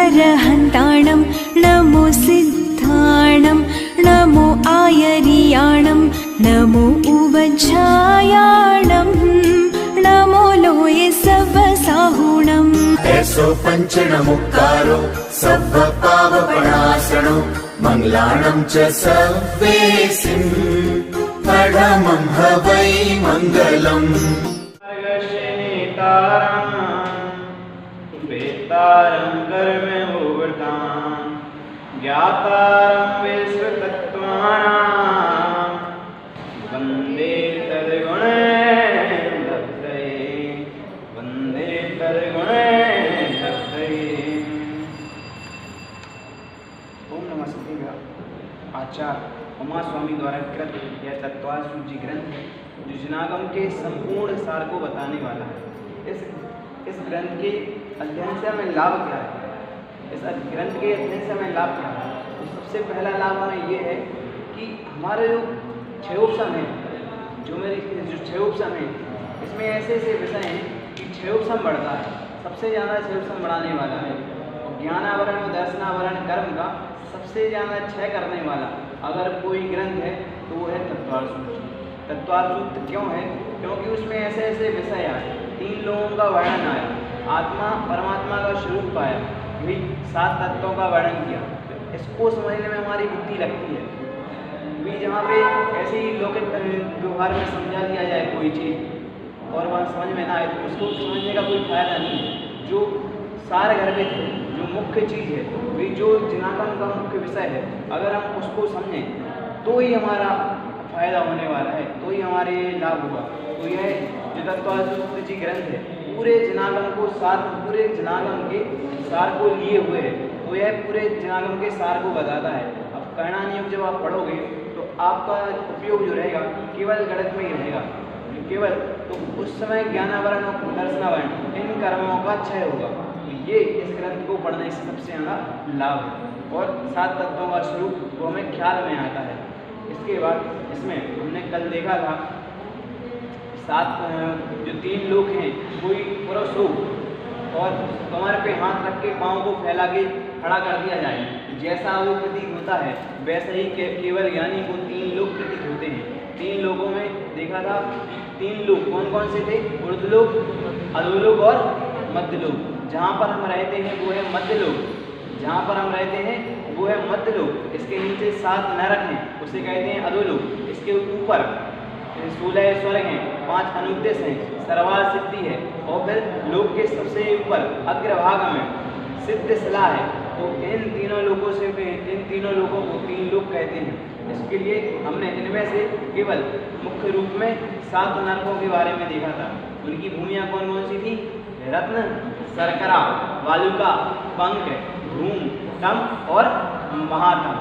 सरहन्ताणं नमो सिद्धाणं नमो आयर्याणं नमो उवच्छायाणं नमो लोये सवसाहुणम् ऐसो पञ्चनमुक्कारो सव्वपावपणासनो मङ्गलाणं च सव्वेसिं परमं हवै मङ्गलम् वेत्तारं कर्मभूवृतां ज्ञातारं विश्वतत्त्वानां वन्दे तद्गुणैर्लब्धये वन्दे तद्गुणैर्लब्धये। ओम नमः शिवाय। आचार्य उमा स्वामी द्वारा कृत यह तत्वार सूची ग्रंथ है जो जनागम के संपूर्ण सार को बताने वाला है। इस ग्रंथ के अध्ययन से हमें लाभ क्या है? इस ग्रंथ के अध्ययन से हमें लाभ क्या है? तो सबसे पहला लाभ हमें ये है कि हमारे जो क्षयोपम है, जो क्षयोपम है, इसमें ऐसे ऐसे विषय हैं कि क्षयोपम बढ़ता है। सबसे ज़्यादा क्षयोपम बढ़ाने वाला है ज्ञानावरण और दर्शनावरण कर्म का सबसे ज़्यादा क्षय करने वाला अगर कोई ग्रंथ है तो वो है तत्वार सूत्र। तत्वार सूत्र क्यों है? क्योंकि उसमें ऐसे ऐसे विषय आए, 3 लोगों का वर्णन आया, आत्मा परमात्मा का स्वरूप पाया, भी 7 तत्वों का वर्णन किया। तो इसको समझने में हमारी बुद्धि लगती है। भी जहाँ पे ऐसे ही लौकिक व्यवहार में समझा दिया जाए कोई चीज़ और वह समझ में ना आए तो उसको समझने का कोई फायदा नहीं है। जो सार गर्भित है, जो मुख्य चीज़ है, भी जो जनागम का मुख्य विषय है, अगर हम उसको समझें तो ही हमारा फायदा होने वाला है, तो ही हमारे लाभ होगा। तो यह जो तत्वार सूत्र जी ग्रंथ है पूरे जनागम को सार, पूरे जनागम के सार को लिए हुए है। तो यह पूरे जनागम के सार को बताता है। अब कर्णान योग जब आप पढ़ोगे तो आपका उपयोग जो रहेगा केवल गणित में ही रहेगा, केवल तो उस समय ज्ञानावरण और दर्शनावरण इन कर्मों का क्षय होगा। तो ये इस ग्रंथ को पढ़ने से सबसे ज़्यादा लाभ है और 7 तत्वों का स्वरूप वो हमें ख्याल में आता है। इसके बाद इसमें हमने कल देखा था 7 जो 3 लोग हैं, कोई पुरुष हो और कमर पे हाथ रख के पाँव को फैला के खड़ा कर दिया जाए, जैसा वो प्रतीक होता है वैसे ही केवल ज्ञानी को 3 लोग प्रतीक होते हैं। 3 लोगों में देखा था 3 लोग कौन कौन से थे? ऊर्ध्वलोक, अधोलोक और मध्यलोक। जहाँ पर हम रहते हैं वो है मध्यलोक, जहाँ पर हम रहते हैं वो है मध्यलोक। इसके नीचे 7 नरक हैं, उसे कहते हैं अधोलोक। इसके ऊपर 16 स्वर्ग हैं, 5 अनुदेश हैं, सर्वार सिद्धि है और फिर लोक के सबसे ऊपर अग्रभाग में सिद्ध शिला है। तो इन तीनों लोगों को 3 लोग कहते हैं। इसके लिए हमने इनमें से केवल मुख्य रूप में 7 नरकों के बारे में देखा था। उनकी भूमियाँ कौन कौन सी थी? रत्न, शर्करा, वालुका, पंख, धूम, तम और महातम।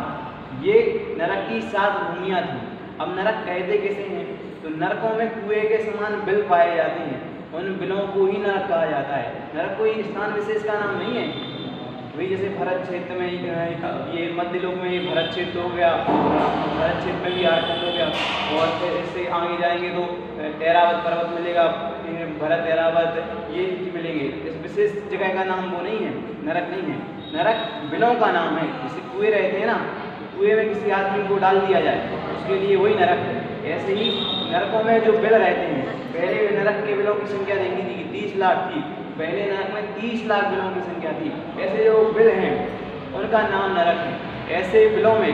ये नरक की 7 भूमियाँ थी। अब नरक कहते किसे हैं? तो नरकों में कुएं के समान बिल पाए जाते हैं, उन बिलों को ही नरक कहा जाता है। नरक कोई स्थान विशेष का नाम नहीं है। वही जैसे भरत क्षेत्र में ये मध्य लोक में ये भरत क्षेत्र हो गया, भरत क्षेत्र में भी आरखंड हो गया और फिर इससे आगे जाएंगे तो ऐरावत पर्वत मिलेगा, भरत ऐरावत ये मिलेंगे। इस विशेष जगह का नाम वो नहीं है, नरक नहीं है। नरक बिलों का नाम है। जैसे कुएं रहते हैं ना, कुएं में किसी आदमी को डाल दिया जाए उसके लिए वही नरक है। ऐसे ही नरकों में जो बिल रहते हैं, पहले नरक के बिलों की संख्या देखी थी कि 30 लाख थी। पहले नरक में 30 लाख बिलों की संख्या थी। ऐसे जो बिल हैं उनका नाम नरक है। ऐसे बिलों में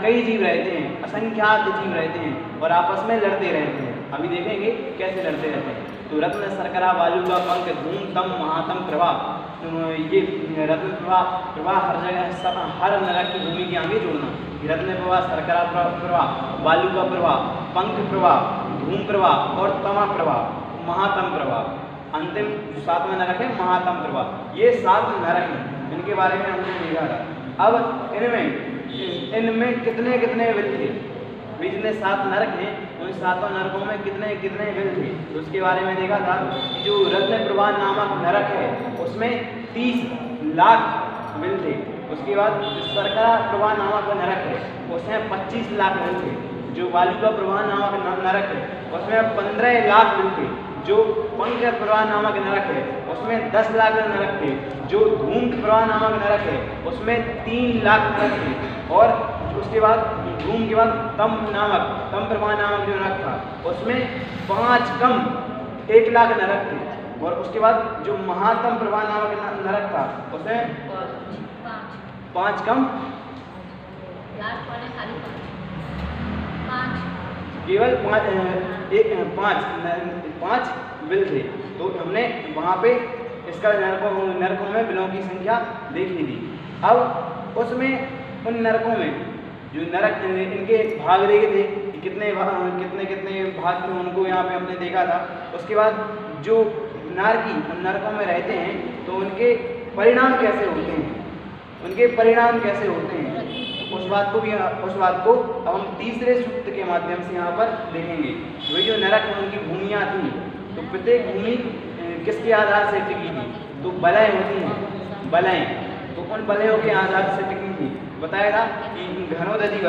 कई जीव रहते हैं, असंख्यात जीव रहते हैं और आपस में लड़ते रहते हैं। अभी देखेंगे कैसे लड़ते रहते हैं। तो रत्न, शर्करा, वालुका, पंख, धूम, तम, महातम, प्रभा। तो ये रत्न प्रभा हर जगह हर नरक की भूमि के आगे जोड़ना। रत्न प्रभा, शर्करा प्रभा, वालुका प्रभा, पंख प्रभा, धूम प्रभा और तमा प्रभा, महातम प्रभा। अंतिम 7वां नरक है महातम प्रभा। ये 7 नरक हैं, इनके बारे में हमने देखा था। अब इनमें कितने कितने बिल थे? जितने 7 नरक हैं उन 7 नरकों में कितने कितने बिल थे तो उसके बारे में देखा था कि जो रत्न प्रभा नामक नरक है उसमें 30 लाख बिल थे। उसके बाद शर्करा प्रभा नामक नरक है उसमें 25 लाख बिल थे। जो वालुका प्रभा नामक नरक है उसमें 15 लाख बिल थे। जो पंख प्रवाह नामक नरक है उसमें 10 लाख नरक थे। जो धूम प्रवाह नामक नरक है उसमें 3 लाख नरक थे। और उसके बाद धूम के बाद तम प्रवाह नामक जो नरक था उसमें 5 कम 1 लाख नरक थे। और उसके बाद जो महातम प्रवाह नामक नरक था उसमें 5 कम केवल 5 बिल थे। तो हमने वहाँ पे इसका नरकों में बिलों की संख्या देखी थी। अब उसमें उन नरकों में जो नरक इनके भाग देखे थे कि कितने भाग थे, उनको यहाँ पे हमने देखा था। उसके बाद जो नारकी उन नरकों में रहते हैं तो उनके परिणाम कैसे होते हैं, उस बात को अब हम तीसरे सूत्र के माध्यम से यहाँ पर देखेंगे। वही जो नरक में उनकी भूमियाँ थी, तो प्रत्येक भूमि किसके आधार से टिकी थी? तो बलय होती हैं, बलय। तो उन बलयों के आधार से टिकी थी। बताया था कि घनोदधि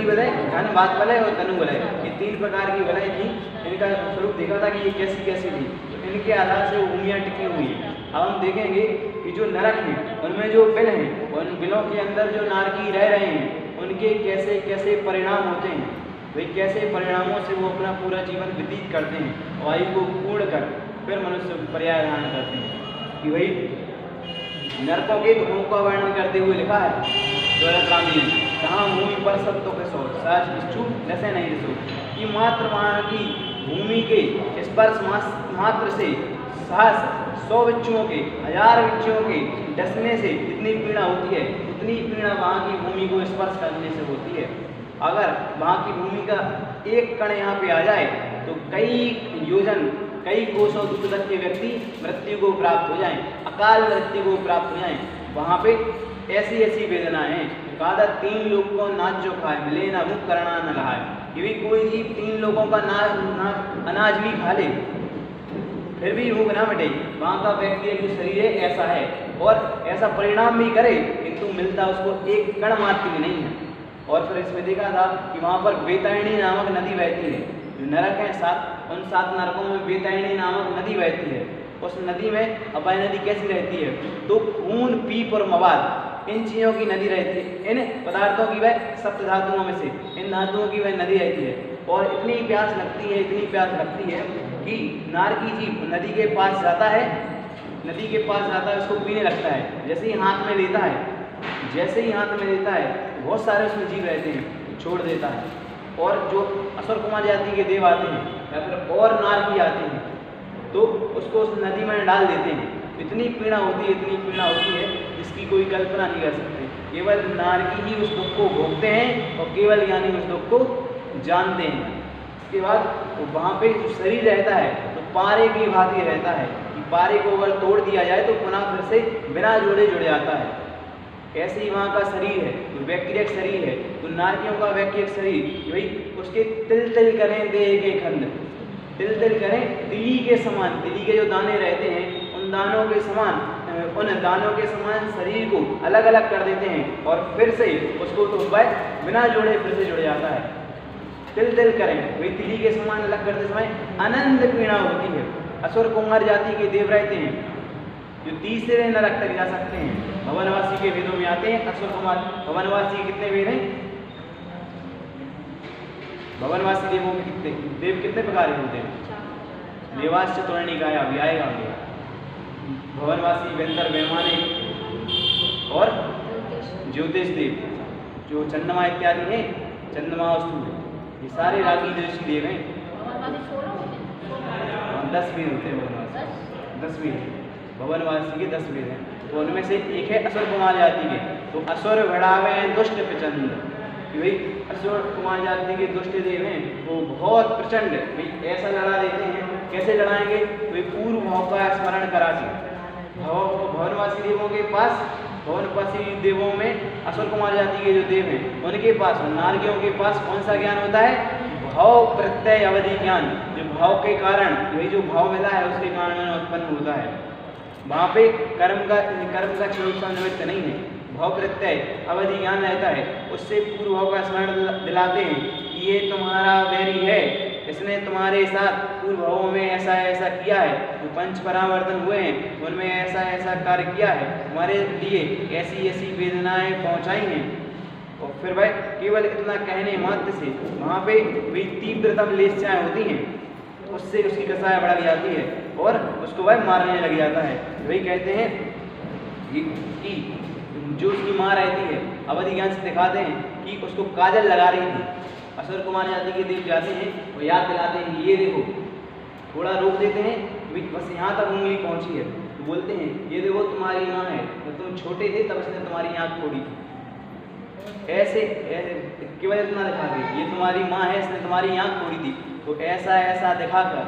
बलय, घन बात बलय और तनु बलय, ये 3 प्रकार की बलय थी। इनका स्वरूप देखा था कि ये कैसी कैसी थी, तो इनके आधार से वो भूमियाँ टिकी हुई हैं। अब हम देखेंगे कि जो नरक हैं उनमें जो बिल हैं, उन बिलों के अंदर जो नारकी रह रहे हैं उनके कैसे कैसे परिणाम होते हैं, भाई कैसे परिणामों से वो अपना पूरा जीवन व्यतीत करते हैं और आयु को पूर्ण कर फिर मनुष्य पर्याय धारण करते हैं। कि भाई नरकों के गुणों का वर्णन करते हुए लिखा है दौलतराम जी ने, कहाँ भूमि पर सब तो कसो साज इच्छू जैसे नहीं रसो, कि मात्र वहाँ की भूमि के स्पर्श मात्र से सहस्र 100 बिच्छुओं के 1000 बिच्छुओं के डसने से जितनी पीड़ा होती है उतनी पीड़ा वहाँ की भूमि को स्पर्श करने से होती है। अगर वहाँ की भूमि का एक कण यहाँ पे आ जाए तो कई योजन कई कोसों दूर तक के व्यक्ति मृत्यु को प्राप्त हो जाएं, अकाल मृत्यु को प्राप्त हो जाएं। वहाँ पे ऐसी ऐसी वेदनाएं हैं। कहा 3 लोग को नाच जो खाए मिले ना मुख करना न लहाए, कि भी कोई जीव 3 लोगों का अनाज भी खा ले फिर भी भूख ना मिटेगी। वहाँ का व्यक्ति जो शरीर है ऐसा है और ऐसा परिणाम भी करे किंतु मिलता उसको एक कण मात्र भी नहीं है। और फिर इसमें देखा था कि वहाँ पर वेतायनी नामक नदी बहती है। जो नरक है 7, उन 7 नरकों में वेतायनी नामक नदी बहती है। उस नदी में अपाय नदी कैसी रहती है? तो खून, पीप और मवाद, इन चीज़ों की नदी रहती है। इन पदार्थों की वह सप्त धातुओं में से इन धातुओं की वह नदी रहती है। और इतनी प्यास लगती है कि नारकी जीव नदी के पास जाता है, उसको पीने लगता है। जैसे ही हाथ में लेता है बहुत सारे उसमें जीव रहते हैं, छोड़ देता है। और जो असुर कुमार जाति के देव आते हैं या फिर और नारकी आते हैं तो उसको उस नदी में डाल देते हैं। इतनी पीड़ा होती है जिसकी कोई कल्पना नहीं कर सकते। केवल नारकी ही उस दुख को भोगते हैं और केवल यानी उस दुख को जानते हैं। इसके बाद वहाँ पे जो शरीर रहता है तो पारे की भांति रहता है कि पारे को अगर तोड़ दिया जाए तो पुनः फिर से बिना जोड़े जुड़ जाता है। ऐसे ही वहाँ का शरीर है तो व्यक्तिगत शरीर है। तो नारकियों का व्यक्तिगत शरीर भाई उसके तिल तिल करें देह के खंड, तिल तिल करें तिली के समान, तिली के जो दाने रहते हैं उन दानों के समान शरीर को अलग अलग कर देते हैं और फिर से उसको तो वह बिना जोड़े फिर से जुड़ जाता है। तिल तिल करें वही तिली के समान अलग करते समय अनंत पीड़ा होती है। असुर कुमार जाति के देव रहते हैं जो तीसरे नरक तक जा सकते हैं। भवनवासी के वेदों में आते हैं असुर कुमार। भवनवासी कितने वेद हैं? भवनवासी देवों में कितने प्रकार के होते हैं? देवास चतुर्णी गाया भी आएगा। भवनवासी वेंदर वैमानिक और ज्योतिष देव जो चंद्रमा इत्यादि हैं, चंद्रमा वस्तु ये सारे रागी ज्योतिषी देव हैं। 10 वेद होते हैं 10 वेद भवनवासी के 10 वेद हैं। तो उनमें से एक है असुर कुमार जाति के। तो असुर बढ़ावे दुष्ट प्रचंड, कि भाई असुर कुमार जाति के दुष्ट देव हैं वो बहुत प्रचंड भाई ऐसा लड़ा देते हैं। कैसे लड़ाएंगे? वे पूर्व भाव का स्मरण करा के भवनवासी देवों के पास, भवनवासी देवों में असुर कुमार जाति के जो देव हैं उनके पास, नारकियों के पास कौन सा ज्ञान होता है? भाव प्रत्यय अवधि ज्ञान। जो भाव के कारण वही जो भाव मिला है उसके कारण उत्पन्न होता है। वहाँ पे कर्म का क्षणोत्सव निमित्त नहीं है, भाव प्रत्यय अवधि ज्ञान रहता है। उससे पूर्व भाव का स्मरण दिलाते हैं कि ये तुम्हारा वैरी है, इसने तुम्हारे साथ पूर्व भावों में ऐसा ऐसा किया है, जो पंच परावर्तन हुए हैं उनमें ऐसा ऐसा कार्य किया है, तुम्हारे लिए ऐसी ऐसी वेदनाएं पहुंचाई हैं। और फिर भाई केवल इतना कहने मात्र से वहाँ पे भी तीव्रतम लेस्याएं होती हैं, उससे उसकी कसाय बढ़ जाती है और उसको वह मारने लग जाता है। वही कहते हैं कि जो उसकी माँ रहती है, अवधि ज्ञान से दिखाते हैं कि उसको काजल लगा रही थी। असुर कुमार जाति के देव जाते हैं और याद दिलाते हैं, ये देखो, थोड़ा रोक देते हैं, बस यहाँ तक उंगली पहुँची है, तो बोलते हैं ये देखो तुम्हारी माँ है, जब तुम छोटे थे तब उसने तुम्हारी आँख फोड़ी थी। ऐसे केवल इतना दिखा दे, ये तुम्हारी माँ है, इसने तुम्हारी आँख फोड़ी थी। तो ऐसा ऐसा दिखाकर,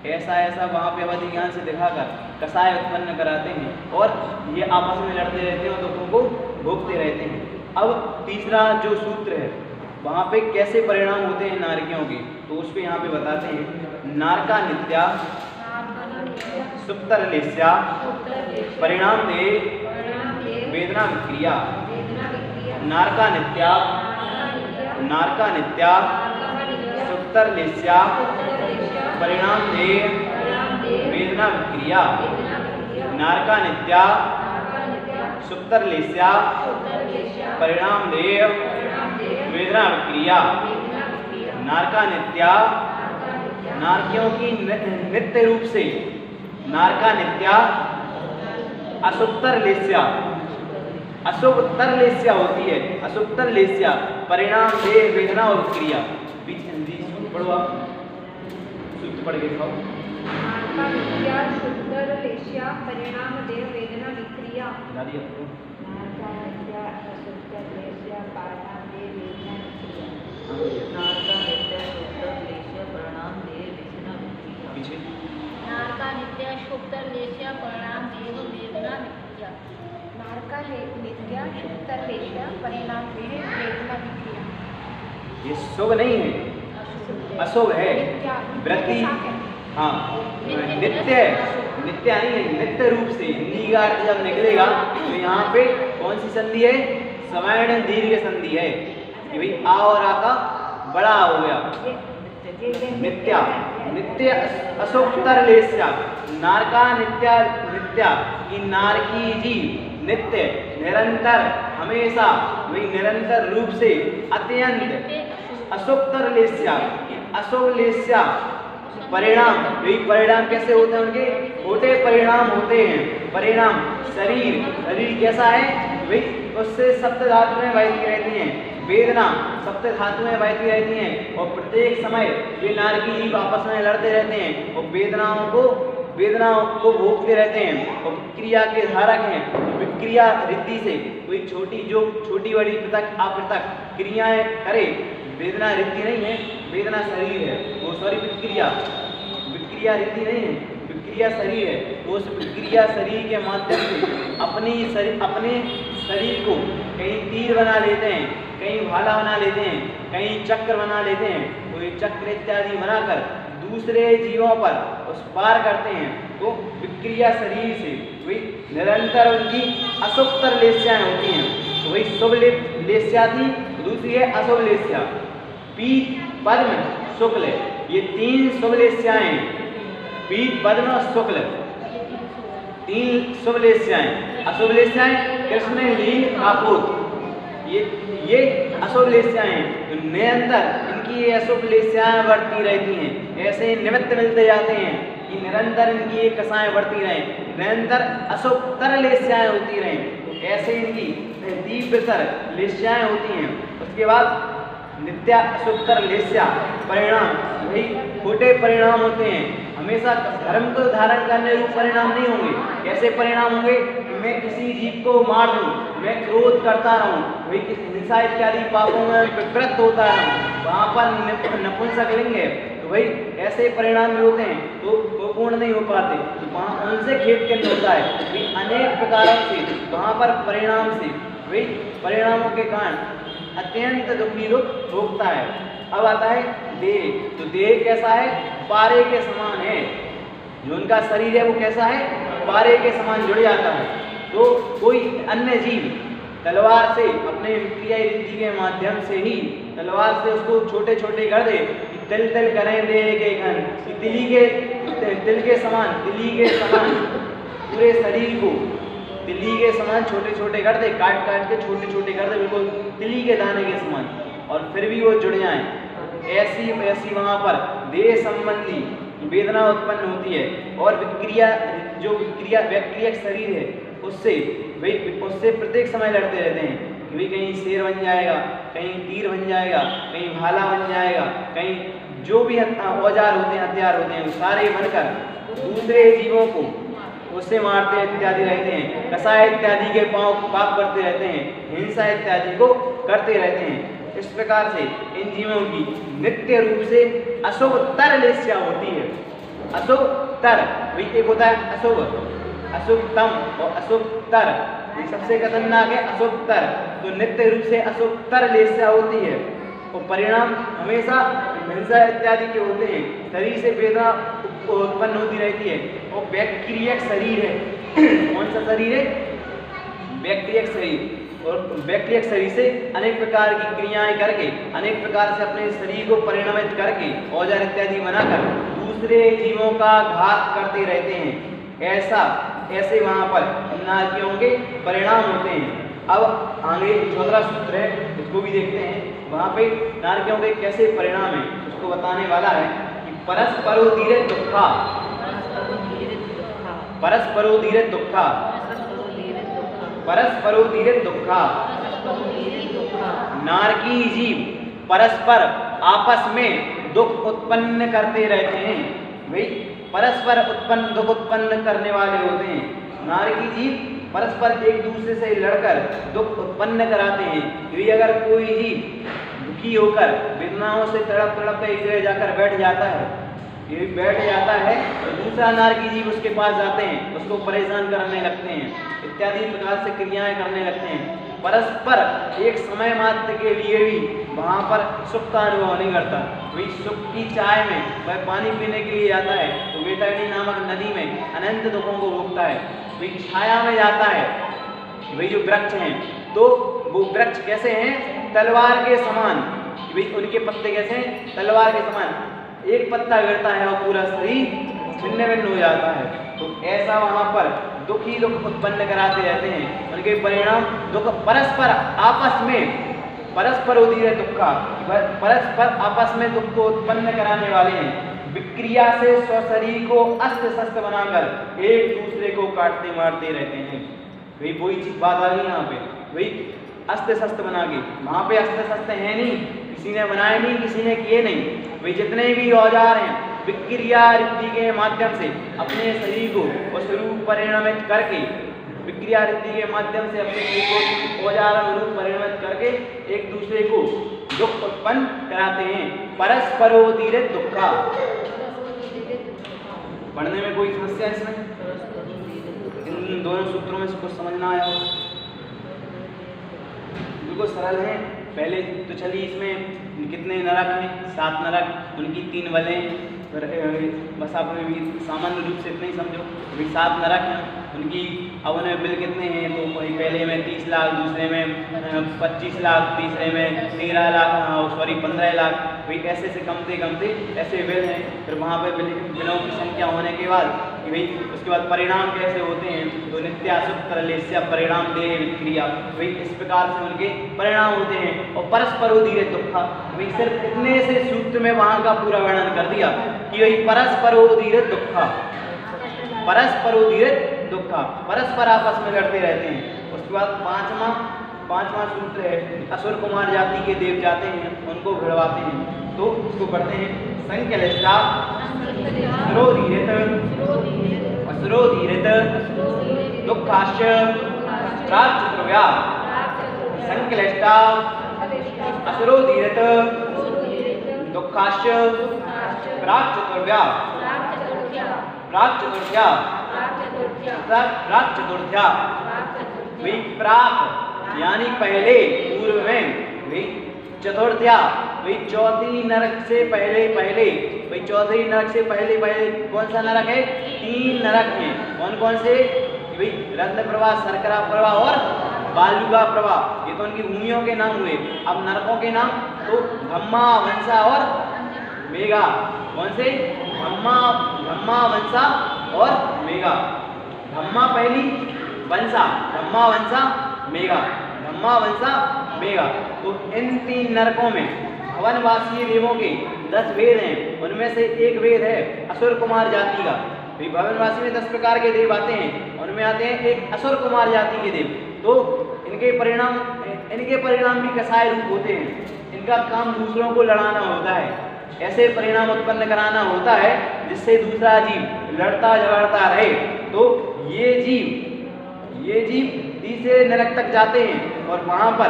ऐसा ऐसा वहाँ पे अवधि ज्ञान से दिखाकर कसाय उत्पन्न कराते हैं और ये आपस में लड़ते रहते हैं और दुखों को भोगते रहते हैं। अब तीसरा जो सूत्र है वहाँ पे कैसे परिणाम होते हैं नारकियों के, तो उस पर यहाँ पे बताते हैं। नारका नित्या सुप्तर लेस्या परिणाम दे वेदना विक्रिया। नारका नित्या सुप्तर लेस्या परिणाम दे वेदना विक्रिया। नारका नित्या सुप्तर लेस्या परिणाम दे वेदना विक्रिया। नारका नित्या नारकियों की नित्य रूप से नारका नित्या असुप्तर लेस्या, असुप्तर लेस्या होती है। असुप्तर लेस्या परिणाम दे वेदना और विक्रिया। पढ़ो आप, सूत्र पढ़ के खाओ। नारका नित्या सुप्तर लेस्या परिणाम दे वेदना विक्रिया। दादी आपको नारका नित्या असुप्तर लेस्या परिणाम दे वेदना विक्रिया। नारका नित्या सुप्तर लेस्या परिणाम दे वेदना विक्रिया। पीछे नारका नित्या सुप्तर लेस्या परिणाम दे वेदना विक्रिया। नारका नित्या सुप्तर लेस्या परिणाम दे वेदना विक्रिया। ये शुभ नहीं है, अशुभ है। वृत्ति हाँ नित्य है, नित्य नहीं है, नित्य रूप से। हिंदी का अर्थ जब निकलेगा तो यहाँ पे कौन सी संधि है? सवर्ण दीर्घ संधि है कि भाई आ और आ का बड़ा हो गया। नित्या नित्य असुप्तर लेस्या। नारका नित्या नित्या की नारकी जी नित्य निरंतर हमेशा वही निरंतर रूप से अत्यंत असुप्तर लेस्या अशुभ लेस्या परिणाम। यही परिणाम कैसे होते हैं? उनके छोटे परिणाम होते हैं। परिणाम शरीर, शरीर कैसा है भाई? उससे सप्त धातुएं बहती रहती हैं। वेदना सप्त धातुएं बहती रहती हैं और प्रत्येक समय वे नारकी जीव आपस में लड़ते रहते हैं और वेदनाओं को भोगते रहते हैं और विक्रिया के धारक हैं। विक्रिया रिद्धि से कोई छोटी बड़ी पृथक अपृथक क्रियाएं करे। वेदना रिद्धि नहीं है, वेदना शरीर है। वो सॉरी विक्रिया रिद्धि नहीं है, विक्रिया शरीर है। तो उस विक्रिया शरीर के माध्यम से अपने शरीर को कहीं तीर बना लेते हैं, कहीं भाला बना लेते हैं, कहीं चक्र बना लेते हैं। तो ये चक्र इत्यादि बनाकर दूसरे जीवों पर उस पार करते हैं। तो विक्रिया शरीर से वही निरंतर उनकी असुप्तर लेस्याएं होती हैं। तो वही शुभ लेस्या थी, दूसरी है अशुभ लेस्या। पीत पद्म शुक्ल, ये तीन शुभ लेस्याएं। पीत पद्म और शुक्ल तीन शुभ लेस्याएं। अशुभ लेस्याएं कृष्ण लील आपूत, ये अशुभ लेस्याएं हैं। तो निरंतर इनकी ये अशुभ लेस्याएं बढ़ती रहती हैं। ऐसे निमित्त मिलते जाते हैं कि निरंतर इनकी ये कसाएं बढ़ती रहें, निरंतर अशुभतर लेस्याएं होती रहें। तो ऐसे इनकी तीव्रतर लेस्याएं होती हैं। उसके बाद नित्या अशुभतर लेस्या परिणाम, वही छोटे परिणाम होते हैं। हमेशा धर्म को धारण करने रूप परिणाम नहीं होंगे। कैसे परिणाम होंगे? मैं किसी जीव को मार दूं, मैं क्रोध करता रहूं, वही हिंसा इत्यादि पापों में प्रवृत्त होता रहूं, वहाँ पर नपुंसक लिंग है। तो भाई ऐसे परिणाम भी होते हैं, तो वो पूर्ण नहीं हो पाते। तो वहाँ उनसे खेद केंद्र होता है। भाई अनेक प्रकारों से वहाँ पर परिणाम से वही परिणामों के कारण अत्यंत दुखी दुख भोगता है। अब आता है देह। तो देह कैसा है? पारे के समान है। जो उनका शरीर है वो कैसा है? पारे के समान जुड़ जाता है। तो कोई अन्य जीव तलवार से अपने विक्रिया रीति के माध्यम से ही तलवार से उसको छोटे छोटे कर दे, तिल तिल करें दे के घन, तिल के समान पूरे शरीर को तिली के समान छोटे छोटे कर दे, काट काट के छोटे छोटे कर दे, बिल्कुल तिली के दाने के समान, और फिर भी वो जुड़ जाएं। ऐसी वैसी वहाँ पर देह संबंधी वेदना उत्पन्न होती है, और व्यक्रिया शरीर है उससे प्रत्येक समय लड़ते रहते हैं कि भाई कहीं शेर बन जाएगा, कहीं तीर बन जाएगा, कहीं भाला बन जाएगा, कहीं जो भी औजार होते हैं, हथियार होते हैं, वो सारे बनकर दूसरे जीवों को उससे मारते इत्यादि रहते हैं। कसाय इत्यादि के पाप करते रहते हैं, हिंसा इत्यादि को करते रहते हैं। इस प्रकार से इन जीवों की नित्य रूप से अशुभ तर लेस्या होती है। अशुभ तर एक होता है अशुभतम और अशुभ तर, सबसे खतरनाक है अशुभ तर। तो नित्य रूप से अशुभ तर लेस्या होती है, और परिणाम हमेशा हिंसा इत्यादि के होते हैं। शरीर से वेदना उत्पन्न होती रहती है, और बैक्टीरियक शरीर है। कौन सा शरीर है? बैक्टीरियक शरीर। और बैक्टीरियक शरीर से अनेक प्रकार की क्रियाएं करके, अनेक प्रकार से अपने शरीर को परिणमित करके औजार इत्यादि बनाकर दूसरे जीवों का घात करते रहते हैं। ऐसे वहाँ पर नारकियों के परिणाम होते हैं। अब आगे 14वां सूत्र है, इसको भी देखते हैं। वहाँ पे नारकियों के कैसे परिणाम है उसको बताने वाला है कि परस्परोदीरे दुःखा, परस्परोदीरे दुःखा, परस्परोदीरे दुःखा। नारकी जीव परस्पर आपस में दुख उत्पन्न करते रहते हैं। भाई परस्पर दुख उत्पन्न करने वाले होते हैं। नारकी जीव परस्पर एक दूसरे से लड़कर दुख उत्पन्न कराते हैं। यदि अगर कोई जीव दुखी होकर वेदनाओं से तड़प तड़प कर एक जगह जाकर बैठ जाता है, तो दूसरा नारकी जीव उसके पास जाते हैं, उसको परेशान करने लगते हैं, इत्यादि प्रकार से क्रियाएं करने लगते हैं। परस्पर एक समय मात्र के लिए भी वहाँ पर सुख का अनुभव नहीं करता। वही सुख की चाय में वह पानी पीने के लिए जाता है, तो वैतरणी नामक नदी में अनंत दुखों को भोगता है। वही छाया में जाता है, वही जो वृक्ष हैं, तो वो वृक्ष कैसे हैं? तलवार के समान। वही उनके पत्ते कैसे हैं? तलवार के समान। एक पत्ता गिरता है और पूरा शरीर छिन्न भिन्न हो जाता है। तो ऐसा वहाँ पर दुख ही दुख उत्पन्न कराते रहते हैं। उनके परिणाम दुख परस्पर आपस में, परस्परोदीरे दुःखा, परस्पर आपस में दुख को उत्पन्न कराने वाले हैं। विक्रिया से स्वशरीर को अस्त्र शस्त्र बनाकर एक दूसरे को काटते मारते रहते हैं। वही चीज बात आ गई यहाँ पे। वही अस्त्र शस्त्र बना के, वहाँ पे अस्त्र शस्त्र है नहीं, किसी ने बनाए नहीं, किसी ने किए नहीं। वे जितने भी औजार हैं विक्रिया रीति के माध्यम से अपने शरीर को उस रूप परिणमित करके, विक्रिया रीति के माध्यम से अपने शरीर को औजार रूप परिणमित करके एक दूसरे को दुख उत्पन्न कराते हैं। परस्परोदीरे दुःखा। पढ़ने में कोई समस्या इसमें? इन दोनों सूत्रों में से कुछ समझना आया हो? बिल्कुल सरल है। पहले तो चलिए इसमें कितने नरक हैं? 7 नरक, उनकी 3 बलें। बस आप सामान्य रूप से इतना ही समझो, 7 नरक हैं उनकी। अब उन्हें बिल कितने हैं? तो कोई पहले में 30 लाख, दूसरे में 25 लाख, तीसरे में 13 लाख, 15 लाख। भाई ऐसे से कमते ऐसे बिल हैं। फिर वहाँ पे बिलों की संख्या होने के बाद कि भाई उसके बाद परिणाम कैसे होते हैं? तो नित्याशुत्र लेस्या परिणाम दे विक्रिया। भाई इस प्रकार से उनके परिणाम होते हैं। और परस्परोदीरे दुःखा, भाई सिर्फ इतने से सूत्र में वहाँ का पूरा वर्णन कर दिया कि वही परस्परोदीरे दुःखा, परस्परोदीरे दुःखा, परस्पर आपस में लड़ते रहते हैं। उसके बाद पांचवा सूत्र है, असुर कुमार जाति के देव जाते हैं, उनको भिड़वाते हैं। तो उसको पढ़ते हैं, संकलिष्टा असुरोदीरित दुःखाश्च प्राच्चतुर्व्या। संकलिष्टा असुरोदीरित दुःखाश्च प्राच्चतुर्व्या। यानी पहले, पूर्व में, चतुर्थ्या चौथी नरक से पहले, चौथी नरक से पहले कौन सा नरक है? 3 नरक हैं। कौन से? रत्न प्रवाह, शर्करा प्रवाह और बालुका प्रवाह। ये तो उनकी भूमियों के नाम हुए। अब नरकों के नाम तो ब्रह्मा, वंशा और मेघा। कौन से? ब्रह्मा, ब्रह्मा, वंसा और मेघा। ब्रह्मा पहली, वंसा, ब्रह्मा, वंसा, मेघा, ब्रह्मा, वंसा, मेघा। तो इन 3 नरकों में भवनवासी देवों के 10 वेद हैं। उनमें से एक वेद है असुर कुमार जाति का। भवनवासी में 10 प्रकार के देव आते हैं, उनमें आते हैं एक असुर कुमार जाति के देव। तो इनके परिणाम भी कसाय रूप होते हैं। इनका काम दूसरों को लड़ाना होता है, ऐसे परिणाम उत्पन्न कराना होता है जिससे दूसरा जीव लड़ता झगड़ता रहे। तो ये जीव तीसरे नरक तक जाते हैं और वहाँ पर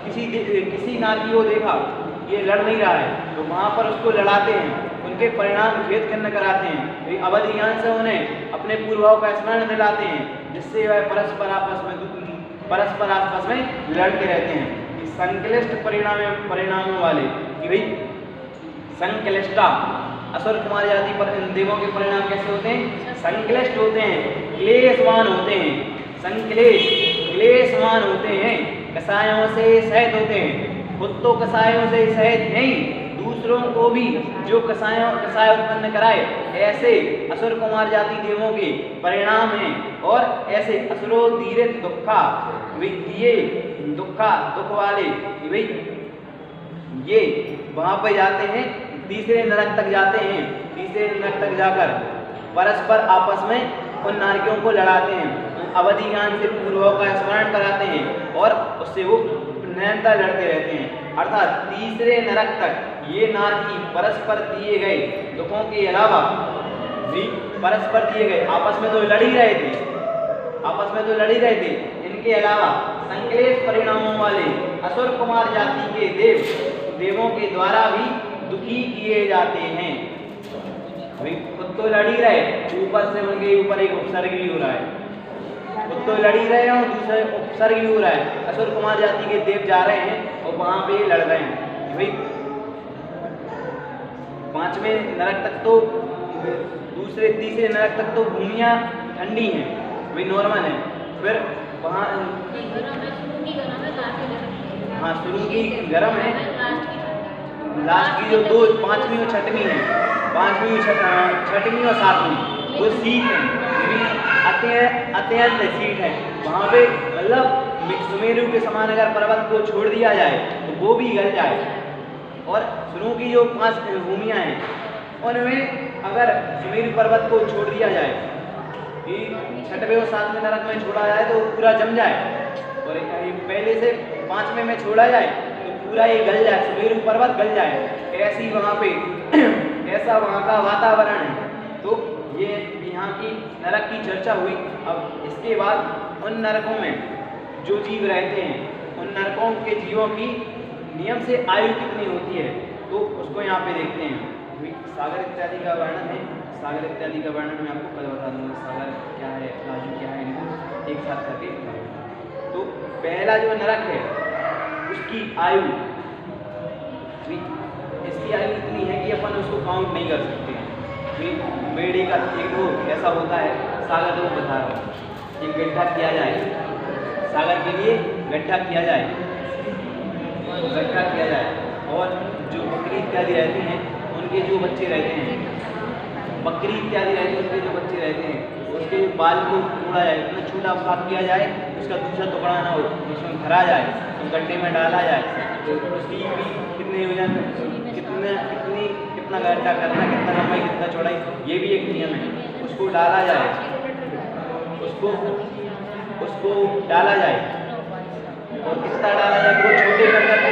किसी नारी को देखा ये लड़ नहीं रहा है तो वहाँ पर उसको लड़ाते हैं, उनके परिणाम भेद खंड कराते हैं। अवधि ज्ञान से उन्हें अपने पूर्वों का स्मरण दिलाते हैं जिससे वह परस्पर आपस में लड़ते रहते हैं। संक्लिष्ट परिणामों वाले कि भाई संक्लिष्टा असुर कुमार जाति पर देवों के परिणाम कैसे होते हैं? संक्लिष्ट होते हैं, क्लेशवान होते हैं, क्लेशवान होते हैं, कसायों से सहित होते हैं। खुद तो कसायों से सहित नहीं, दूसरों को भी जो कसाय उत्पन्न कराए, ऐसे असुर कुमार जाति देवों के परिणाम हैं। और ऐसे असुरोदीरित दुखा, ये दुख वाले भाई ये वहाँ पर जाते हैं, तीसरे नरक तक जाते हैं। तीसरे नरक तक जाकर परस्पर आपस में उन नारकियों को लड़ाते हैं, अवधि ज्ञान से पूर्वों का स्मरण कराते हैं और उससे वो निरंतर लड़ते रहते हैं। अर्थात तीसरे नरक तक ये नारकी परस्पर दिए गए दुखों के अलावा भी परस्पर दिए गए आपस में तो लड़ ही रहे थे, इनके अलावा संक्लेश परिणामों वाले असुर कुमार जाति के देवों के द्वारा भी दुखी किए जाते हैं। खुद तो लड़ ही रहे, ऊपर से उनके ऊपर एक उपसर्ग भी हो रहा है। खुद तो लड़ ही रहे और दूसरे उपसर्ग भी हो रहा है। असुर कुमार जाति के देव जा रहे हैं और वहाँ पे लड़ रहे हैं। भाई 5वें नरक तक तो तीसरे नरक तक तो भूमियाँ ठंडी हैं, वही नॉर्मल है। फिर वहाँ शुरू की गर्म है, लास्ट की जो 2 5वीं और 6वीं है, 5वीं 6वीं और 7वीं वो शीत है, अत्यंत शीत है। वहाँ पे मतलब सुमेरु के समान अगर पर्वत को छोड़ दिया जाए तो वो भी गल जाए। और शुरू की जो 5 भूमियाँ हैं उनमें अगर सुमेरु पर्वत को छोड़ दिया जाए कि 6वें और 7वें नरक में छोड़ा जाए तो पूरा जम जाए, और पहले से 5वें में छोड़ा जाए तो पूरा ये गल जाए, सुमेरु पर्वत गल जाए। ऐसी वहाँ पे ऐसा वहाँ का वातावरण है। तो ये यहाँ की नरक की चर्चा हुई। अब इसके बाद उन नरकों में जो जीव रहते हैं, उन नरकों के जीवों की नियम से आयु कितनी होती है तो उसको यहाँ पे देखते हैं। सागर इत्यादि का वर्णन है, सागर इत्यादि का वर्णन मैं आपको कल बता दूँगा। सागर क्या है, राजू क्या है, इनको एक साथ करके। तो पहला जो नरक है उसकी आयु, इसकी आयु इतनी है कि अपन उसको काउंट नहीं कर सकते हैं। बेड़े का एक वो ऐसा होता है, सागर तो बता रहा हूँ, एक गड्ढा किया जाए, सागर के लिए गड्ढा किया जाए, और जो बकरी इत्यादि रहती हैं उनके जो बच्चे रहते हैं, बकरी इत्यादि रहती है उनके जो बच्चे रहते हैं, उसके बाल को तोड़ा जाए, इतना छोटा भाग किया जाए, उसका दूसरा टुकड़ा ना हो, उसमें भरा जाए, तो गड्ढे में डाला जाए। तो उसकी भी कितने वजन, कितना गड्ढा करना, कितना लंबाई, कितना चौड़ाई, ये भी एक नियम है। उसको डाला जाए, उसको डाला जाए, और कितना डाला जाए, वो छोटे कर करके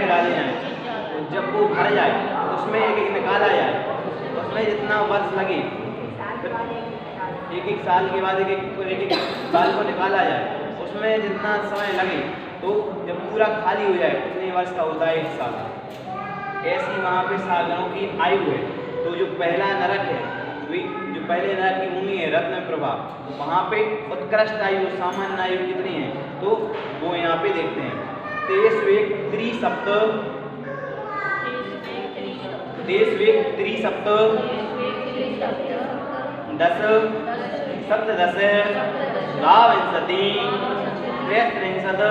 डाले जाए, और जब वो भर जाए उसमें एक निकाला जाए, उसमें जितना वर्ष लगे, एक साल के बाद एक साल को निकाला जाए, उसमें जितना समय लगे, तो जब पूरा खाली हो जाए कितने वर्ष का होता है, 1 साल। ऐसी वहाँ पे सागरों की आयु है। तो जो पहला नरक है, जो पहले नरक की भूमि है रत्न प्रभा, वहाँ पे उत्कृष्ट आयु, सामान्य आयु कितनी है तो वो यहाँ पे देखते हैं। 23 त्रिसप्त 10 सप्तदश द्वाविंशति 33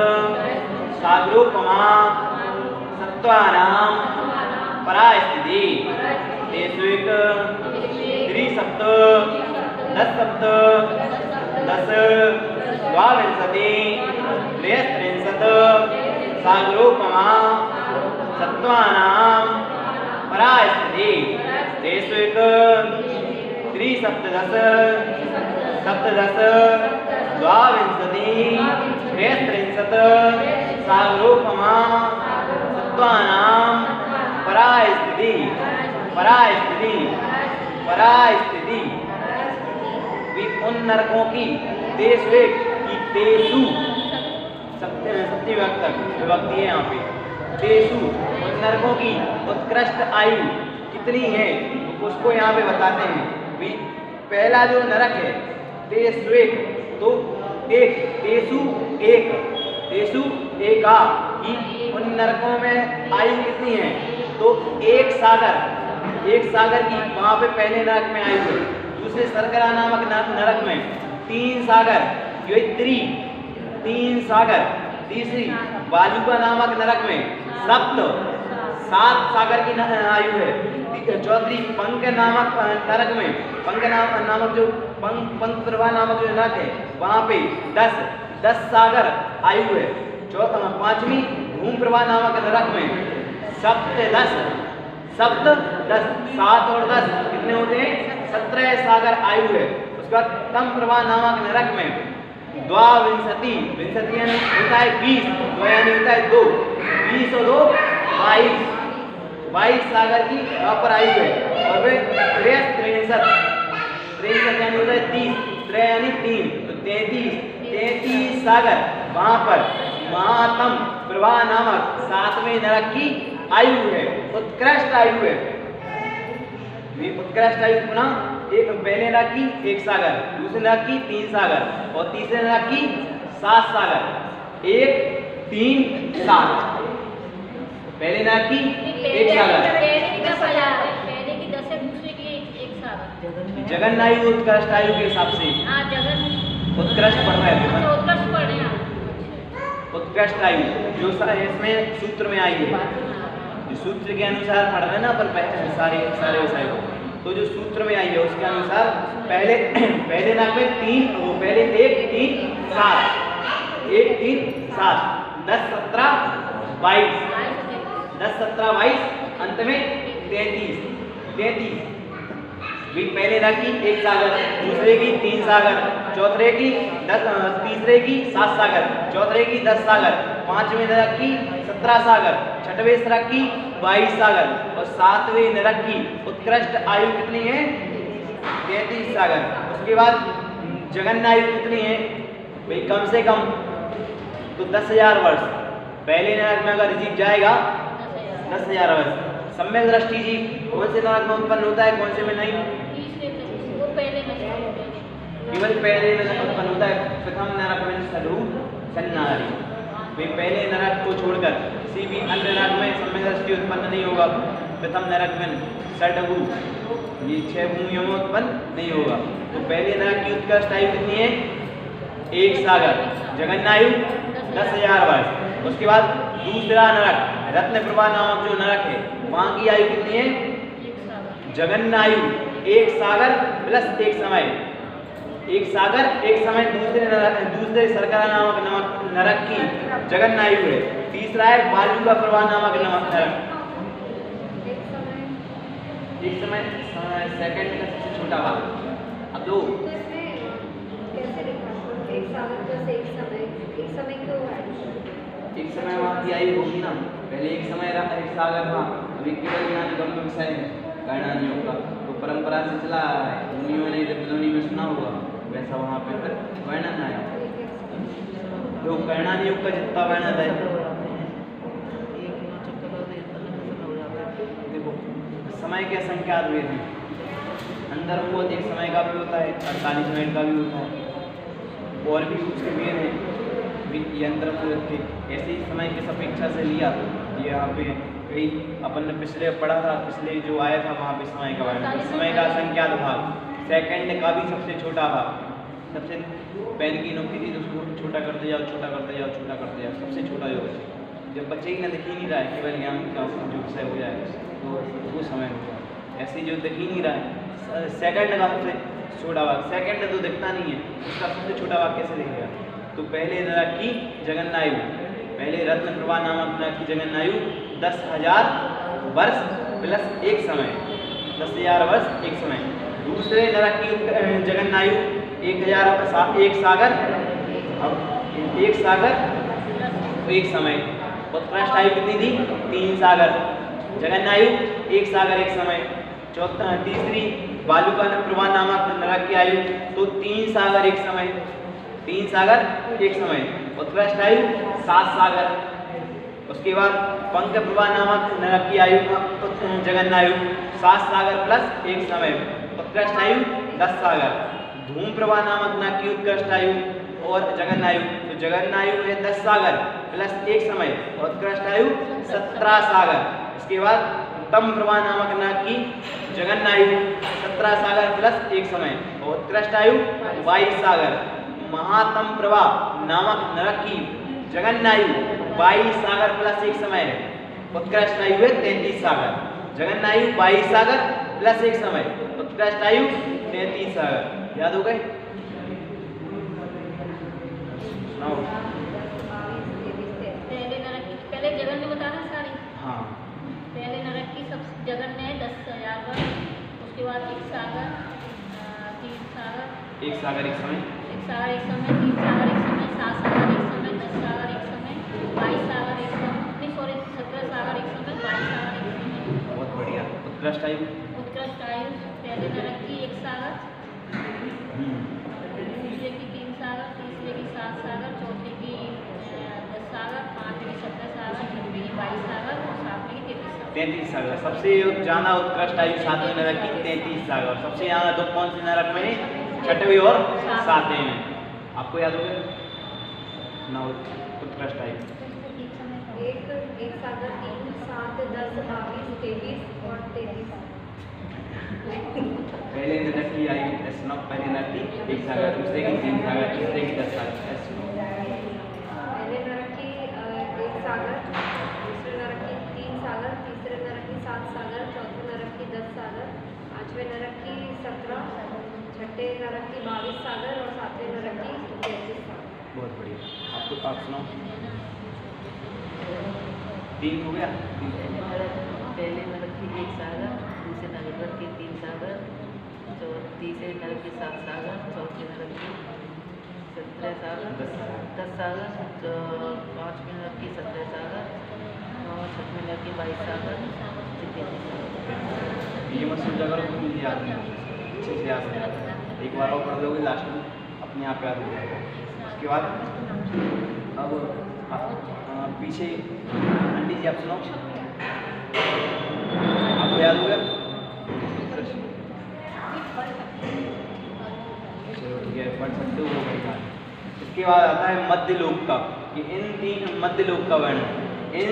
सागरोपमा सत्वानां परास्थिति तेषु एक त्रिसप्त दशसप्त दश द्वाविंशति त्रयस्त्रिंशत् सागरोपमा सत्त्वानां परास्थिति तेषु एक त्रिसप्तदश सप्तदश द्वाविंशति त्रयस्त्रिंशत् सागरोपमा सत्त्वानां परास्थिति परास्थिति परास्थिति उन नरकों की तेषु एक की तेषु सप्तमी विभक्ति है यहाँ पे तेषु उन नरकों की उत्कृष्ट आयु कितनी है उसको यहाँ पे बताते हैं। पहला जो नरक है तेषु एक, तो एक तेषु एका की उन नरकों में आयु कितनी है, तो एक सागर की वहाँ पे पहले नरक में आयु है। दूसरे सरगरा नामक नरक में 3 सागर, तीन सागर। तीसरी बालुका नामक नरक में 7 सागर की आयु है। चौथी पंक नामक नरक में पंक प्रभा नामक जो नरक है वहाँ पे 10 सागर आयु है। पांचवी धूम प्रभा नामक नरक में 7 7 और 10 कितने होते हैं, 17 सागर आयु है। उसके बाद तम प्रभा नामक नरक में द्वाविंशति यानी होता है 20, यानी होता है 2, 20 और 2 22 सागर की वहाँ पर आयु है। और फिर 63 यानी होता है 30, यानी 3, तो 33 सागर वहाँ पर महातम प्रभा नामक 7वें नरक की आयु है, उत्कृष्ट आयु है। उत्कृष्ट आयु पुनः एक पहले नरक की 1 सागर, दूसरे नरक की 3 सागर और तीसरे नरक की 7 सागर। 1 3 7 पहले नरक की 1 सागर, पहले की 10 है, दूसरे की 1 सागर। जगन आयु उत्कृष्ट आयु के हिसाब से उत्कृष्ट पढ़ रहे हैं, उत्कृष्ट पढ़ रहे हैं। उत्कृष्ट आयु जो इसमें सूत्र में आई है, सूत्र के अनुसार पढ़ रहे हैं ना अपन सारे विषय को, तो जो सूत्र में आई है उसके अनुसार पहले नाम में 3, वो पहले 1 3 7 1 3 7 10 17 22 10 17 22 अंत में 33 पहले नरक की 1 सागर, दूसरे की 3 सागर, तीसरे की 7 सागर, चौथे की 10 सागर, पांचवें नरक की 17 सागर, छठवें नरक की 22 सागर और 7वें नरक की उत्कृष्ट आयु कितनी है, 33 सागर। उसके बाद जगन आयु कितनी है भाई, कम से कम तो 10,000 वर्ष। पहले नरक में अगर जीव जाएगा 10,000 वर्ष। सम्यक दृष्टि जीव कौन से नरक में उत्पन्न होता है, कौन से में नहीं, केवल पहले नरक में उत्पन्न होता है। प्रथम नरक में सलू सन्नारी, पहले नरक को छोड़कर किसी भी अन्य नरक में सम्यक दृष्टि उत्पन्न नहीं होगा। प्रथम नरक में षडभू, ये 6 भूमियों में उत्पन्न नहीं होगा। तो पहले नरक की उत्कृष्ट आयु कितनी है, 1 सागर, जगन आयु 10,000 वर्ष। उसके बाद दूसरा नरक रत्न प्रभा नामक जो नरक है वहाँ की आयु कितनी है, जगन आयु 1 सागर प्लस 1 समय, 1 सागर 1 समय। दूसरे सरकरा नामक नरक की जगन आयु है। तीसरा है बालुका प्रभा नामक नरक, 1 समय सेकंड का सबसे छोटा भाग। अब दो एक समय वहाँ की आयु होगी ना, पहले 1 समय 1 सागर था, अभी केवल ज्ञान गम्य विषय है गणनानियों का, तो परंपरा से चला है। मुनियों ने ध्वनि में सुना होगा, वैसा वहाँ पे फिर वर्णन आया। जो गणनानि युग का जितना वर्णन है, देखो समय के असंख्यात वेद हैं। अंदर वो 1 समय का भी होता है, 48 मिनट का भी होता है, और भी उसके वेद हैं यंत्र के। ऐसे ही समय की अपेक्षा से लिया यहाँ पे कई अपन ने पिछले पढ़ा था, पिछले जो आया था वहाँ पे समय का वर्णन, समय का असंख्यात भाग। सेकंड का भी सबसे छोटा भाग, सबसे पेन की नोक थी तो उसको छोटा करते जाओ, सबसे छोटा जो बचे, जब बच्चे ही ना दिख ही नहीं रहा है, केवल यहाँ का जो विषय हो जाएगा। तो वो समय हो गया। ऐसे जो दिख ही नहीं रहा है, सेकंड का सबसे छोटा भाग, सेकंड तो दिखता नहीं है, उसका सबसे छोटा भाग कैसे दिखेगा? तो पहले नरक की जगन्नायु, पहले रत्न प्रभा नामक नरक की जगन्नायु 10,000 वर्ष प्लस एक समय, 10,000 वर्ष एक समय। दूसरे नरक की जगन्नायु 1,000 एक सागर, अब एक सागर एक समय। उत्कृष्ट आयु कितनी थी? 3 सागर। जगन्नायु एक सागर एक समय। चौथा तीसरी बालुका प्रभा नामक नरक की आयु तो 3 सागर एक समय, 3 सागर एक समय। उत्कृष्ट आयु 7 सागर। उसके बाद पंख प्रभा नामक नरक की आयु जगन्नायु 7 सागर प्लस एक समय। उत्कृष्ट आयु 10 सागर। धूम प्रभा नामक नरक की उत्कृष्ट आयु और जगन्नायु, तो जगन्नायु है 10 सागर प्लस एक समय और उत्कृष्ट आयु 17 सागर। इसके बाद तम प्रभा नामक नरक की जगन्नायु 17 सागर प्लस एक समय और उत्कृष्ट आयु 22 सागर। महातम प्रभा नामक नरक की जगन्नायु 22 सागर प्लस एक समय है, उत्कृष्ट आयु है 33 सागर। जगन्नायु 22 सागर प्लस एक समय, उत्कृष्ट आयु 33 सागर। याद हो गए? पहले जगन में बताना सारी। हाँ, पहले नरक की सब जगन में 10,000 वर्ष, उसके बाद एक सागर, 3 सागर, एक सागर एक समय, एक सागर एक समय, 3 सागर एक समय, 7 सागर एक समय, 10 सागर एक समय, 22 सागर एक समय, नहीं सॉरी 17 सागर एक समय, 22 सागर एक समय। बहुत बढ़िया। उत्कृष्ट आयु, उत्कृष्ट आयु पहले नरक की 1 सागर, दूसरे की 3 सागर, तीसरे की 7 सागर, चौथे की 10 सागर, पांचवे की 17 सागर, छठवीं की 22 सागर और सातवीं की 33 सागर। सबसे ज्यादा उत्कृष्ट आयु 7वें नरक की 33 सागर। सबसे ज्यादा तो कौन से नरक में? 6वें और 7वें में। आपको याद हो गया ना? उत्कृष्ट आयु एक सागर 3, 7, 10, 22, 23 और 33। पहले नरक की आयु पहले नरक की 1 सागर, दूसरे की 3 सागर, तीसरे की 10 सागर। पहले नरक की 1 सागर, दूसरे नरक की 3 सागर, तीसरे नरक की 7 सागर, चौथे नरक की 10 सागर, पांचवें नरक की 17, छठे नरक की 22 सागर और सातवें नरक की 33 सागर। बहुत बढ़िया। आपको आप सुनाओ। 3 हो गया। पहले नरक की 1 सागर, दूसरे नरक की 3 सागर, तीसरे नरक की 7 सागर, चौथे नरक की 17 सागर, 10 सागर, पाँचवें नरक की 17 सागर और छठवें नरक की 22 सागर, 33 सागर। ये मत सोचा करो तुम याद नहीं, अच्छे से याद नहीं आता। एक बार और पढ़ लोगे लास्ट में अपने आप याद हो जाएगा। उसके बाद अब पीछे आंटी जी आप सुनाओ। आपको याद हो गया? चलो ठीक है, पढ़ सकते हो वो बढ़िया। इसके बाद आता है मध्यलोक का, कि इन 3 मध्यलोक का वर्णन। इन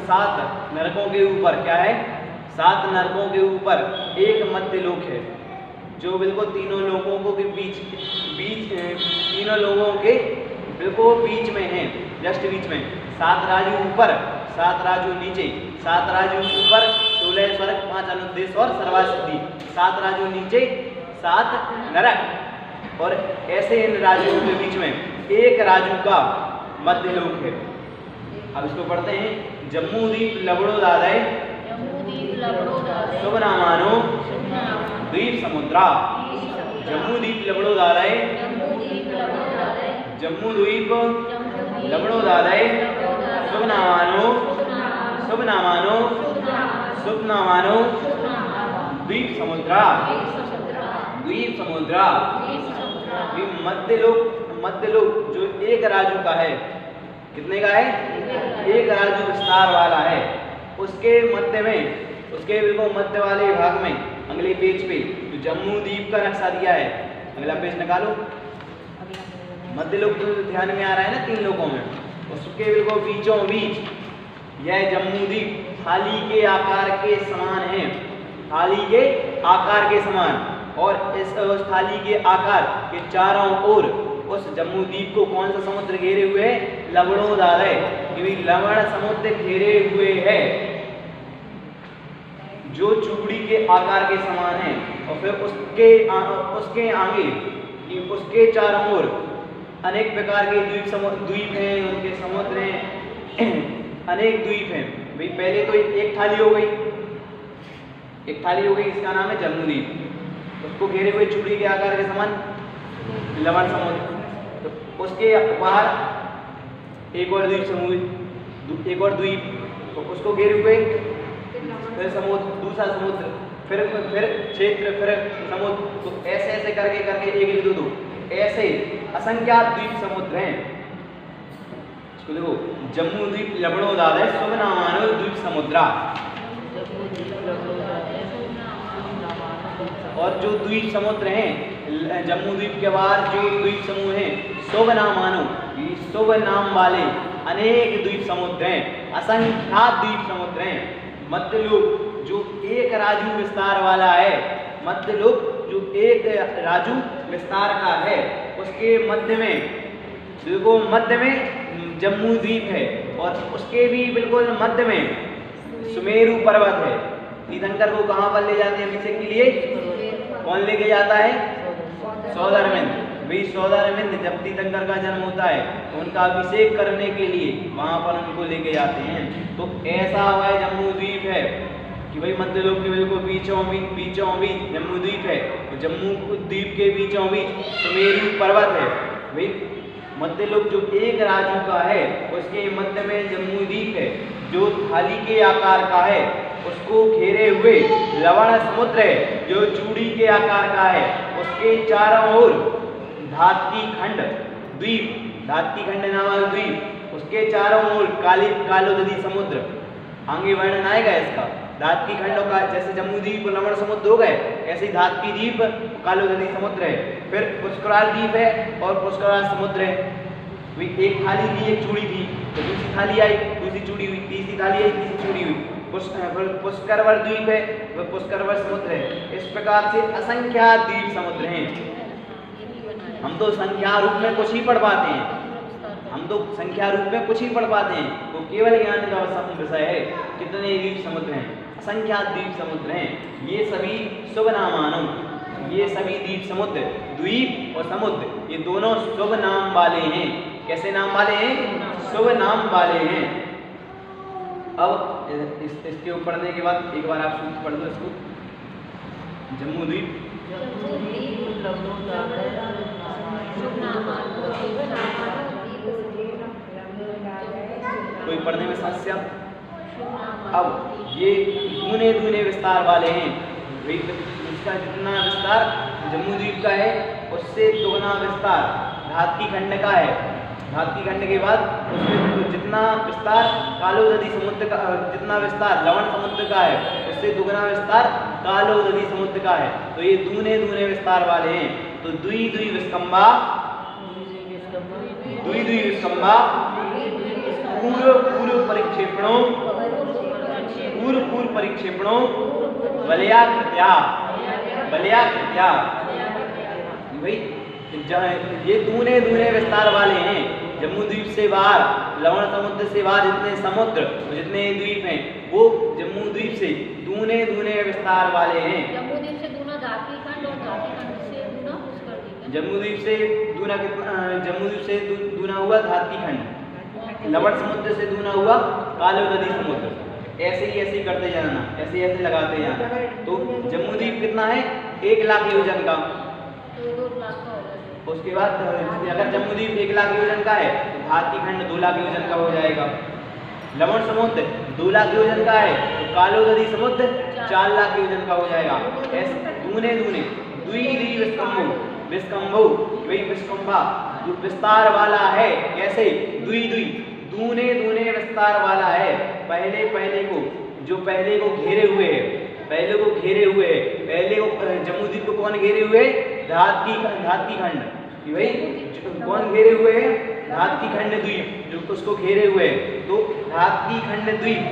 7 नरकों के ऊपर क्या है? 7 नरकों के ऊपर एक मध्यलोक है जो बिल्कुल तीनों लोगों के बीच तीनों लोगों के बिल्कुल बीच में है, जस्ट बीच में। 7 राजू ऊपर, 7 राजू नीचे, 7 राजू ऊपर, 16 स्वर्ग, 5 अनुदेश और सर्वासिद्धि। 7 राजू नीचे, 7 नरक और ऐसे इन राजुओं के बीच में एक राजू का मध्यलोक है। अब इसको पढ़ते हैं। जम्बूद्वीप लबड़ो दादय, शुभ नामानो द्वीप समुद्रा। जम्बूद्वीप लबड़ो दादय, जम्बूद्वीप लबड़ो दादय, शुभ नामानो, शुभ नामानो, शुभ नामानो द्वीप समुद्रा, द्वीप समुद्रा। मध्यलोक जो एक राजू का है, कितने का है? एक राजू विस्तार वाला है। उसके मध्य में, उसके बिल्कुल मध्य वाले भाग में अगले पेज पे जो जम्बूद्वीप का नक्शा दिया है, अगला पेज निकालो। मध्यलोक जो ध्यान में आ रहा है ना 3 लोकों में, उसके बिल्कुल बीचों बीच यह जम्बूद्वीप थाली के आकार के समान है, थाली के आकार के समान। और इस थाली के आकार के चारों ओर उस जम्बूद्वीप को कौन सा समुद्र घेरे हुए है? लवणो दादय, लवण समुद्र घेरे हुए है। जो चूड़ी के आकार के समान है, और फिर उसके आगे उसके चारों ओर अनेक प्रकार के द्वीप हैं, उनके समुद्र हैं, अनेक द्वीप हैं। भाई पहले तो एक थाली हो गई, इसका नाम है जम्बूद्वीप। उसको घेरे हुए चूड़ी के आकार के समान लवण समुद्र, तो उसके बाहर एक और द्वीप समूह, एक और द्वीप, तो उसको घेरे हुए फिर समुद्र, दूसरा समुद्र, फिर क्षेत्र, फिर समुद्र, तो ऐसे ऐसे करके एक दो ऐसे असंख्यात द्वीप समुद्र हैं। इसको देखो, जम्बूद्वीप लवणोदादय शुभनामानो द्वीप समुद्रा। और जो द्वीप समुद्र हैं, जम्बूद्वीप के बाहर जो द्वीप समूह हैं, शुभ नामानो, शुभ नाम वाले अनेक द्वीप समुद्र हैं, असंख्यात द्वीप समुद्र हैं। मध्यलोक जो एक राजू विस्तार वाला है, मध्यलोक जो एक राजू विस्तार का है, उसके मध्य में, देखो मध्य में जम्बूद्वीप है, और उसके भी बिल्कुल मध्य में सुमेरु पर्वत है। तीर्थंकर को कहाँ पर ले जाते हैं अभिषेक के लिए? कौन लेके जाता है? सौदारविंद। भाई सौदारविंद जब तीर्थंकर का जन्म होता है तो उनका अभिषेक करने के लिए वहाँ पर उनको लेके जाते हैं। तो ऐसा हुआ है जम्बूद्वीप है कि भाई मध्यलोक के बिल्कुल बीचों बीच जम्बूद्वीप है, तो जम्बूद्वीप के बीचों बीच सुमेरु पर्वत है। भाई मध्यलोक जो एक राजू का है, उसके मध्य में जम्बूद्वीप है, जो थाली के आकार का है, उसको घेरे हुए लवण समुद्र है, जो चूड़ी के आकार का है, उसके चारों ओर धात्की खंड नामक द्वीप, उसके चारों ओर कालोदधी समुद्र। आगे वर्णन आएगा इसका। धात्की खंडों का, जैसे जम्बूद्वीप लवण समुद्र हो गए, ऐसे ही धात्की द्वीप कालोदधी समुद्र है। फिर पुष्कराल द्वीप है और पुष्कराल समुद्र है। एक थाली थी, एक चूड़ी थी, तो दूसरी थाली आई, दूसरी चूड़ी हुई, तीसरी थाली आई, तीसरी चूड़ी हुई। पुष्करवर द्वीप है, वह पुष्करवर समुद्र है। इस प्रकार से असंख्यात द्वीप समुद्र हैं। हम तो संख्या रूप में कुछ ही पढ़ पाते हैं, वो केवल ज्ञान का विषय है। कितने द्वीप समुद्र हैं? असंख्यात द्वीप समुद्र हैं। ये सभी शुभ नामानो, ये सभी द्वीप समुद्र, द्वीप और समुद्र, ये दोनों शुभ नाम वाले हैं। कैसे नाम वाले हैं? शुभ नाम वाले हैं। अब इसके ऊपर पढ़ने के बाद एक बार आप सूत्र पढ़ दो इसको। जम्बूद्वीप कोई पढ़ने में समस्या? अब ये दूने विस्तार वाले हैं। इसका जितना विस्तार जम्बूद्वीप का है, उससे दोगुना विस्तार धात्की खंड का है। धात्की खंड के बाद उसमें जितना विस्तार कालोदधी समुद्र का, जितना विस्तार लवण समुद्र का है, उससे दुगना विस्तार कालोदधी समुद्र का है। तो ये दूने विस्तार वाले हैं। तो द्वि विस्कंबा, पूर्व परिक्षेपणों बलयाकृत्या। भाई ये दूने विस्तार वाले हैं। जम्बूद्वीप से बाहर, लवण समुद्र से बाहर जितने द्वीप हैं, वो जम्बूद्वीप से दूने विस्तार वाले हैं। जम्बूद्वीप से दूना धात्की खंड और धात्की खंड से दूना पुष्कर। जम्बूद्वीप से दूना कितना? जम्बूद्वीप से दूना हुआ धात्की खंड, लवण समुद्र से दूना हुआ कालोदधी समुद्र। ऐसे ही करते जाना, ऐसे लगाते जाना। तो जम्बूद्वीप कितना है? 1 लाख योजन का। 2 लाख का होगा। उसके बाद अगर जम्बूद्वीप 1 लाख योजन का है, तो धात्की खंड 2 लाख योजन का हो जाएगा। लवण समुद्र 2 लाख योजन का है, तो कालोदधी समुद्र 4 लाख योजन का हो जाएगा। ऐसे दूने विस्कंभो विस्कंभा जो विस्तार वाला है, कैसे? दूने विस्तार वाला है। पहले को घेरे हुए है, पहले को जम्बूद्वीप को कौन घेरे हुए? धात्की खंड। भाई कौन घेरे हुए है? धात्की खंड द्वीप, जो उसको घेरे हुए है। तो धात्की खंड द्वीप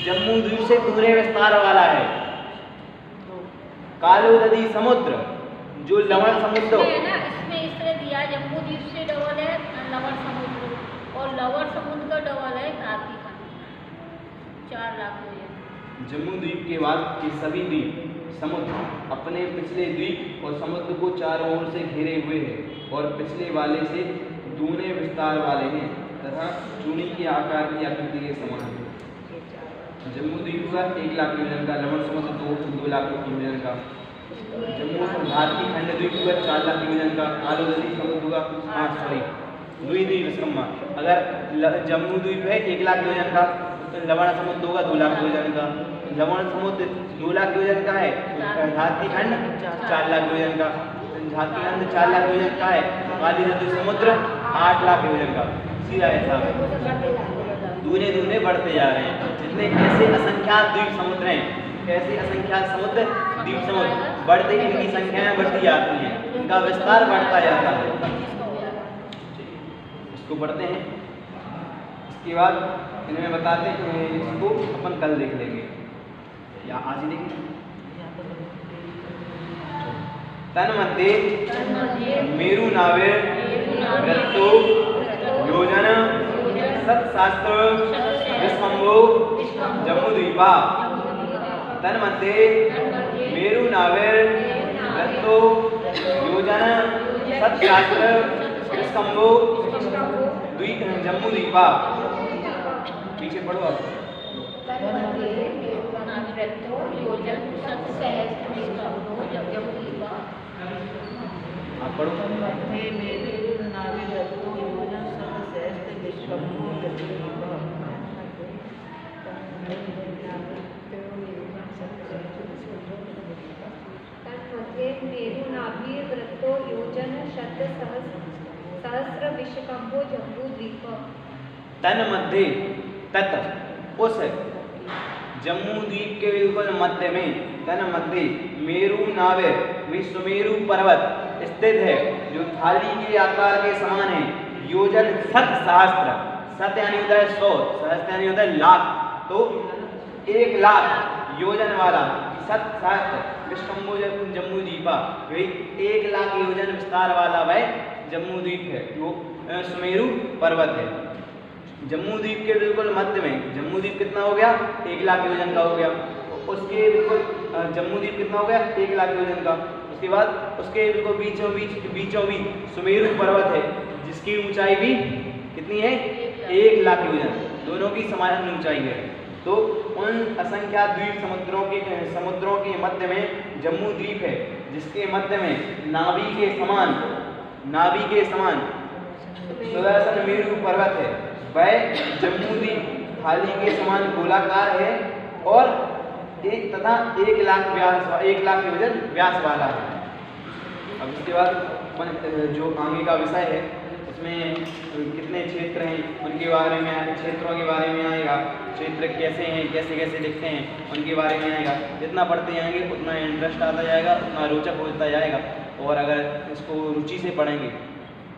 जम्बूद्वीप से दूने विस्तार वाला है। कालोदधी समुद्र जो लवण समुद्र है ना, इसमें इस तरह दिया जम्बूद्वीप से डबल है लवण समुद्र, और लवण समुद्र का डबल है धात्की खंड। 4 लाख हो जाए। जम्मू द्वीप के बाद के सभी द्वीप समुद्र अपने पिछले द्वीप और समुद्र को चारों ओर से घेरे हुए हैं और पिछले वाले से दूने विस्तार वाले हैं तथा चूनी के आकार की आकृति के समान है। जम्मू द्वीप का 1 लाख किलोमीटर का, लवण समुद्र 2 लाख किलोमीटर का, जम्मू भारतीय खंड द्वीप का 4 लाख किलोमीटर का, आलोदरी समुद्र का द्वीप विश्रम्मा। अगर जम्मू द्वीप है 1 लाख किलोमीटर का, तो लवण समुद्र होगा 2 लाख किलोमीटर का, लवण समुद्र 2 लाख किलोमीटर का है, भारतीय खंड 4 लाख किलोमीटर का, भारतीय खंड 4 लाख किलोमीटर का है, काली नदी समुद्र 8 लाख किलोमीटर का। सीधा ऐसा दूने दूने बढ़ते जा रहे हैं। जितने ऐसे असंख्यात द्वीप समुद्र हैं, ऐसे असंख्यात समुद्र द्वीप समुद्र बढ़ते इनकी संख्याएं बढ़ती जाती हैं, इनका विस्तार बढ़ता जाता है। इसको बढ़ते हैं। इसके बाद इनमें बताते हैं, इसको अपन कल देख लेंगे या आज ही देखेंगे। तन्मध्ये मेरु नावे वृत्तो योजन सत्शास्त्र विश्वम्भो जम्बूद्वीपा। तन्मध्ये मेरु नावे वृत्तो योजन सत्शास्त्र विश्वम्भो जम्बूद्वीपा। पीछे पढ़ो आप। आप पढ़ो। मेरु नाभि वृत्तो योजन शत सहस्र विश्वकंभो जम्बूद्वीप। तन्मध्ये तत् उस जम्मू द्वीप के बिल्कुल मध्य में, तन्मध्ये मेरु नावे विश्वमेरु पर्वत स्थित है जो थाली के आकार के समान है। योजन 7 सहस्त्र, 7 यानी होता है 100, सहस्त्र यानी होता है लाख, तो 1 लाख योजन वाला 7 सहस्त्र विश्वम्भो जम्बू द्वीपा। वही 1 लाख योजन विस्तार वाला वह जम्मू द्वीप है, वो सुमेरु पर्वत है। जम्मू द्वीप के बिल्कुल मध्य में, जम्मू द्वीप कितना हो गया? 1 लाख योजन का हो गया। उसके बिल्कुल जम्मू द्वीप कितना हो गया? 1 लाख योजन का। उसके बाद उसके बिल्कुल बीचों बीच सुमेरु पर्वत है जिसकी ऊंचाई भी कितनी है? 1 लाख योजन, दोनों की समान ऊंचाई है। तो उन असंख्यात द्वीप समुद्रों के मध्य में जम्मू द्वीप है जिसके मध्य में नाभि के समान सुदर्शन मेरु पर्वत है। वह जम्मू द्वीप थाली के समान गोलाकार है और 1 लाख योजन व्यास वाला है। अब इसके बाद जो आगे का विषय है उसमें कितने क्षेत्र हैं उनके बारे में, क्षेत्रों के बारे में आएगा। क्षेत्र कैसे हैं, कैसे कैसे दिखते हैं, उनके बारे में आएगा। जितना पढ़ते जाएंगे उतना इंटरेस्ट आता जाएगा, उतना रोचक होता जाएगा। और अगर इसको रुचि से पढ़ेंगे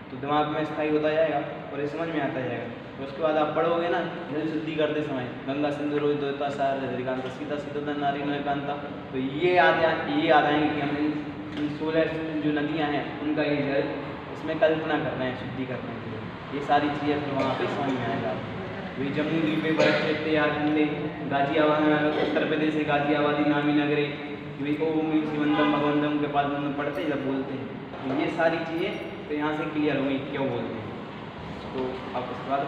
तो दिमाग में स्थायी होता जाएगा और ये समझ में आता जाएगा। तो उसके बाद आप पढ़ोगे ना, जल शुद्धि करते समय गंगा सिंधु रोहित सार श्रीकांत सीता सीता नारी कांता, तो ये याद आएंगे कि हमें 16 जो नदियाँ हैं उनका ये जल इसमें कल्पना करना है, शुद्धि करने के लिए। ये सारी चीज़ें फिर वहाँ पे समझ में आएगा। वही जम्मू द्वीप पे बर्फ क्षेत्र यादे गाजियाबाद, उत्तर प्रदेश से गाजियाबादी नामी नगरे, वही ओम शिवंतम भगवंतम के पास पढ़ते जब बोलते हैं, तो ये सारी चीज़ें तो यहाँ से क्लियर हुई क्यों बोलते हैं। तो आप उसके बाद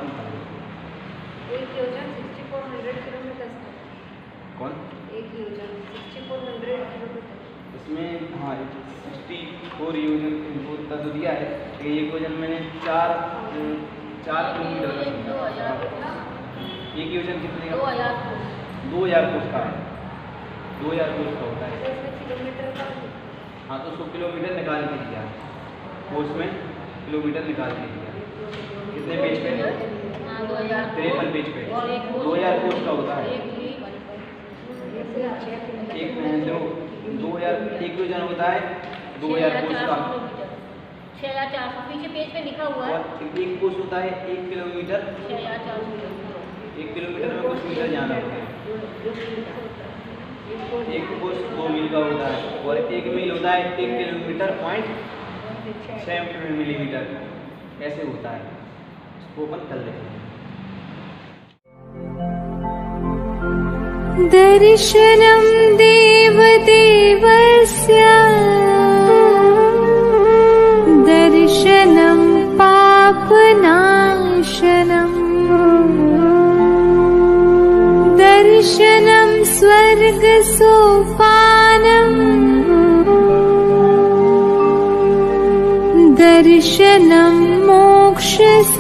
एक योजन 6400 किलोमीटर। कौन? एक योजन 6400 किलोमीटर। इसमें हाँ 64 योजन इनका तो दिया है। एक योजन मैंने 4 किलोमीटर का। एक योजन कितने का? 2000 कोस का है। 2000 कोस का होता है। किलोमीटर का? हाँ, तो उसको किलोमीटर निकाल के दिया, कोस में किलोमीटर निकाल के दिया। कितने पेज पे? 53 पेज पे 2000 कोस का होता है। एक योजन होता है 2000 कोस का। 6400 पीछे पेज पे लिखा हुआ है। और एक कोस होता है 1 किलोमीटर। 1 किलोमीटर में कुछ मीटर जाना होता है। एक कोस 2 मील का होता है और 1 मील होता है 1 किलोमीटर 0.6 मिलीमीटर। ऐसे होता है, इसको अपन कर लेते हैं। दर्शनं देवदेवस्य दर्शनं पापनाशनम् दर्शनं स्वर्गसोपानम् दर्शनं मोक्षसाधनम्